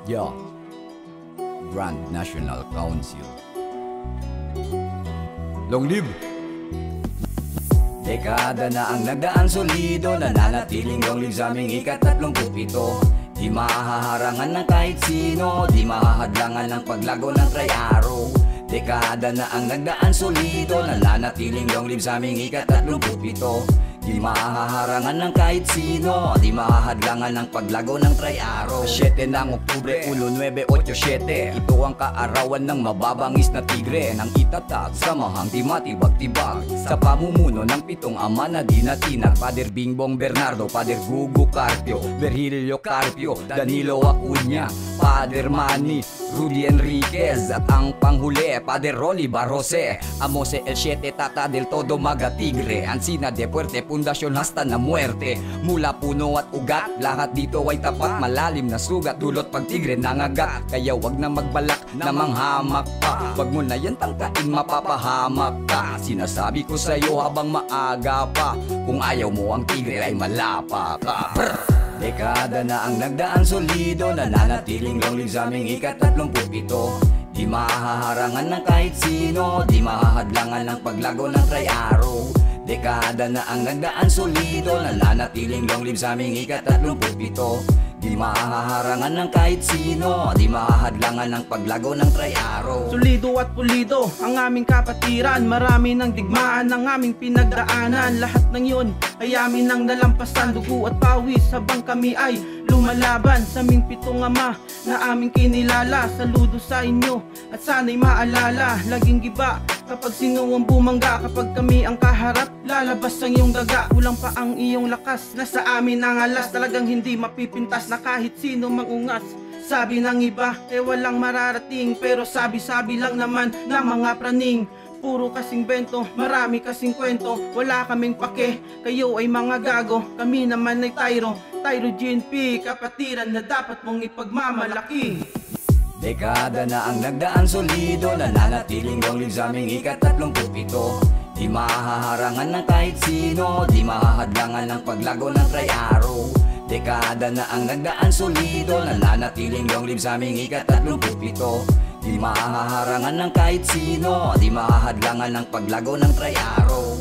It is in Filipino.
Yo, Grand National Council. Long live! Dekada na ang nagdaan solido, nananatiling long live sa aming ika-37. Di mahaharangan ng kahit sino, di mahahadlangan ng paglago ng Tri-Arrow. Dekada na ang nagdaan solido, nananatiling long live sa aming ika-37. Di mahaharangan ng kahit sino, di mahahadlangan ng paglago ng Tri-Arrow. 7 ng Oktubre, 1987. Ito ang kaarawan ng mababangis na tigre, nang itatag samahang di matibag-tibag sa pamumuno ng 7 ama na di natinag. Pader Bingbong Bernardo, Pader Gugu Carpio, Virgilio Carpio, Danilo Acuña, Pader Manny, Rudy Enriquez, at ang panghuli Pader Rolly Barrose, Amose El Siete, Tata del Todo, Maga Tigre, Ancina de Puerte, Pundasyon hasta na muerte. Mula puno at ugat, lahat dito ay tapat, malalim na sugat, dulot pag tigre nangagat. Kaya wag na magbalak na manghamak pa, wag mo na yan tangkain, mapapahamak ka. Sinasabi ko sa'yo habang maaga pa, kung ayaw mo ang tigre ay malapa ka. Dekada na ang nagdaan solido, nananatiling long live sa aming ika-37. Di mahaharangan ng kahit sino, di mahahadlangan ng paglago ng Tri-Arrow. Dekada na ang nagdaan solido, nananatiling long live sa aming ika-37. Di mahaharangan ng kahit sino, di mahahadlangan ng paglago ng Tri-Arrow. Solido at pulido ang aming kapatiran, marami ng digmaan ang aming pinagdaanan. Lahat ng yun ay amin ang nalampasan, dugo at pawis habang kami ay lumalaban sa aming 7 ama na aming kinilala. Saludo sa inyo at sana'y maalala, laging giba kapag sino ang bumangga. Kapag kami ang kaharap, lalabas ang iyong daga. Kulang pa ang iyong lakas, nasa amin ang alas. Talagang hindi mapipintas na kahit sino mangungas. Sabi ng iba, walang mararating, pero sabi-sabi lang naman na mga praning. Puro kasing bento, marami kasing kwento, wala kaming pake, kayo ay mga gago, kami naman ay Tyro GNP, kapatiran na dapat mong ipagmamalaki. Dekada na ang nagdaan solido, nananatiling long live sa aming ika-37. Di mahaharangan ng kahit sino, di mahahadlangan ng paglago ng Tri-Arrow. Dekada na ang nagdaan solido, nananatiling long live sa aming ika-37. Di mahaharangan ng kahit sino, di mahahadlangan ng paglago ng Tri-Arrow.